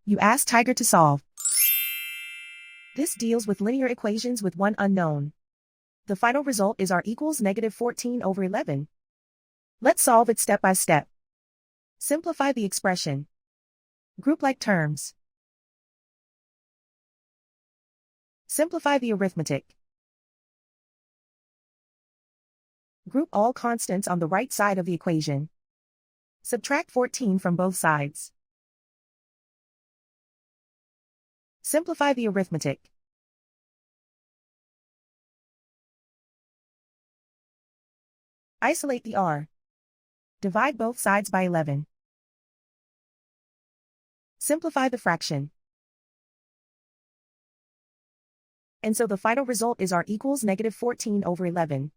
You ask Tiger to solve. This deals with linear equations with one unknown. The final result is r equals -14/11. Let's solve it step by step. Simplify the expression. Group like terms. Simplify the arithmetic. Group all constants on the right side of the equation. Subtract 14 from both sides. Simplify the arithmetic. Isolate the r. Divide both sides by 11. Simplify the fraction. And so the final result is r equals -14/11.